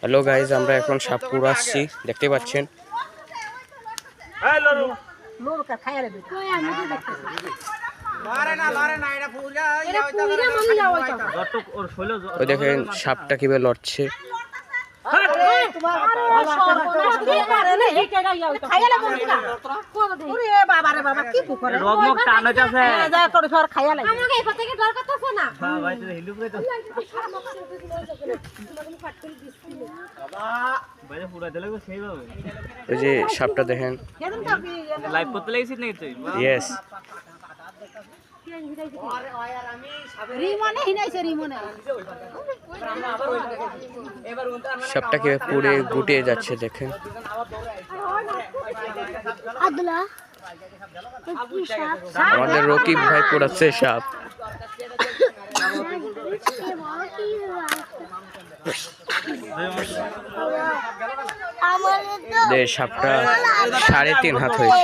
Hello guys, আমরা এখন সাপপুর আসছি, দেখতে পাচ্ছেন। ওই দেখেন সাপটা কিভাবে লড়ছে। ওই যে সাপটা দেখেন, লাইভ করতে লাগছিস নাকি তুই? ইয়েস। সাপটা কিভাবে পুড়ে গুটিয়ে যাচ্ছে দেখেন। আমাদের রকিব ভাই পোড়াচ্ছে সাপ। সাপটা 3.5 হাত হয়েছে।